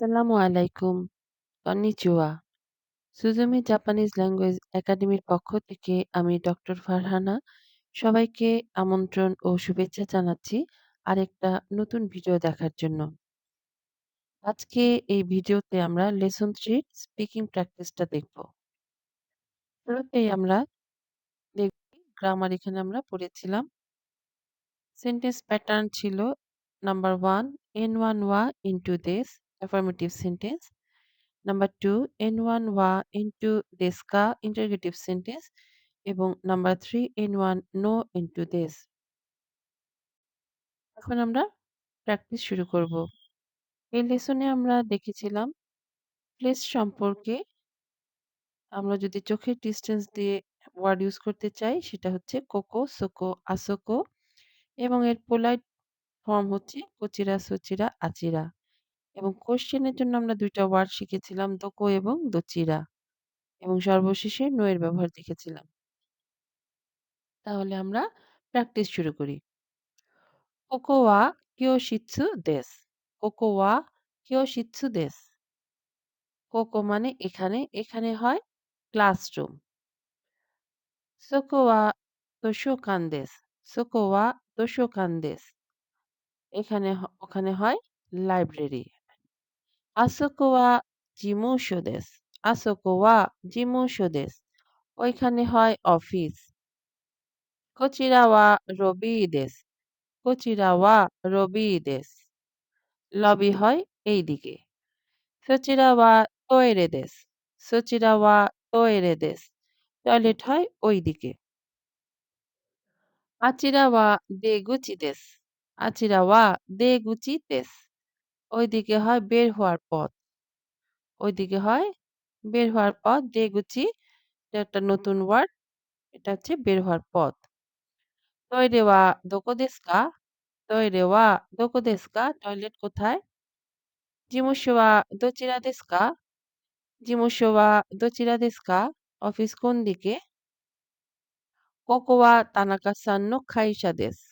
আসসালামু আলাইকুম। Konnichiwa. সুজুমি Japanese language একাডেমির পক্ষ থেকে আমি ডক্টর ফারহানা সবাইকে আমন্ত্রণ ও শুভেচ্ছা জানাচ্ছি আরেকটা নতুন ভিডিও দেখার জন্য। আজকে এই ভিডিওতে আমরা লেসন 3 স্পিকিং প্র্যাকটিসটা দেখব। শুরুতেই আমরা দেখব গ্রামার এখানে আমরা পড়েছিলাম। সেন্টেন্স প্যাটার্ন ছিল number 1 N1 wa into this affirmative sentence. Number 2 N1 wa into this ka interrogative sentence এবং number 3 N1 no into this। এখন আমরা প্র্যাকটিস শুরু করব। এই লেসনে আমরা দেখেছিলাম প্লেস সম্পর্কে আমরা যদি চোখের ডিসটেন্স দিয়ে ওয়ার্ড ইউজ করতে চাই সেটা হচ্ছে কোকো, সোকো, আসোকো এবং এর পোলাইট ফর্ম হচ্ছে কোচিরা, সোচিরা, আচিরা এবং কোয়েশ্চেন এর জন্য আমরা ২ টা ওয়ার্ড শিখেছিলাম দোকো এবং দোচিরা এবং সর্বশেষে নো এর ব্যবহার দেখেছিলাম। তাহলে আমরা প্র্যাকটিস শুরু করি। কোকো ওয়া কিয়োশিৎসু দেsu। কোকো ওয়া কিয়োশিৎসু দেsu। কোকো মানে এখানে, এখানে হয় ক্লাসরুম। সোকো ওয়া দোশোকান দেsu। সোকো ওয়া দোশোকান দেsu। ওখানে হয় লাইব্রেরি। আছোকো ওয়া জিমুশো দেsu। আছোকো ওয়া জিমুশো দেsu। ওইখানে হয় অফিস। কোচিরা ওয়া রবি দেsu। কোচিরা ওয়া রবি দেsu। লবি হয় এইদিকে। সোচিরা ওয়া toire দেsu। সোচিরা ওয়া toire দেsu। টয়লেট হয় ওইদিকে। আচিরা ওয়া দেগুচি দেsu। আচিরা ওয়া দেগুচি দেsu। ওইদিকে হয় বের হওয়ার পথ। ওইদিকে হয় বের হওয়ার পথ। দেগুচি এটা একটা নতুন ওয়ার্ড। এটা হচ্ছে বের হওয়ার পথ। toire wa doko desu ka? toire wa doko desu ka? Toilet কোথায়? জিমুশো wa dochira desu ka? জিমুশো wa dochira desu ka? Office কোন দিকে? কোকো wa তানাকা-সান no কাইশা দেsu।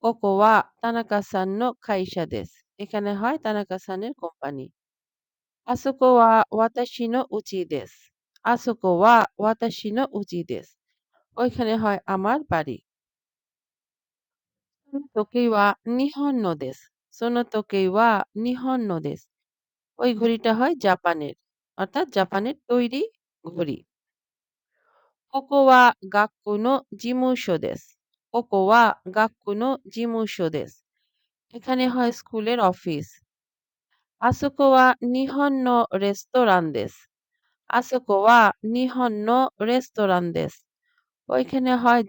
কোকো wa তানাকা-সান no কাইশা দেsu। এখানে হয় তানাকা-সানের কোম্পানি। আছোকো wa ওয়াতাশি no উচি দেsu। আছোকো wa ওয়াতাশি no উচি দেsu। ওইখানে হয় আমার বাড়ি। সোনোতোকেই ওয়া নিহন নো দেsu। সোনোতোকেই ওয়া নিহন নো দেsu। ওই ঘড়িটা হয় জাপানের। অর্থাৎ জাপানের তৈরি ঘড়ি। কোকো ওয়া গাক্কু নো জিমুশো দেsu। কোকো ওয়া গাক্কু নো জিমুশো দেsu। এখানে হয় স্কুলের অফিস। আছোকো ওয়া নিহন নো রেস্তোরান দেsu। আছোকো ওয়া নিহন নো রেস্তোরান দেsu। ওইখানে হয়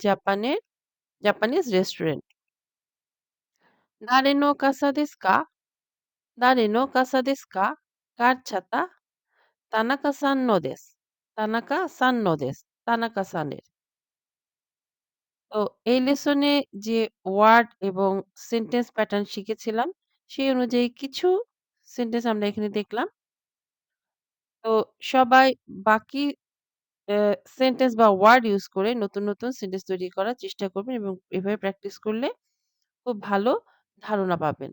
জাপানিজ রেস্টুরেন্ট। দারে নো কাসা দেsu ka? দারে নো কাসা দেsu ka? কার ছাতা? তানাকা-সান নো দেsu। তানাকা-সান নো দেsu। তানাকা-সানের। তো এই লেসনে যে ওয়ার্ড এবং সেন্টেন্স প্যাটার্ন শিখেছিলাম, সেই অনুযায়ী কিছু সেন্টেন্স আমরা এখানে দেখলাম। তো সবাই বাকি সেন্টেন্স বা ওয়ার্ড ইউজ করে নতুন, নতুন সেন্টেন্স তৈরি করার চেষ্টা করবেন এবং এভাবে প্র্যাকটিস করলে খুব ভালো ধারণা পাবেন।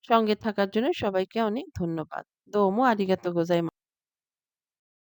সঙ্গে থাকার জন্য সবাইকে অনেক ধন্যবাদ। দোমো আরিগাতো গোজাইমাসু।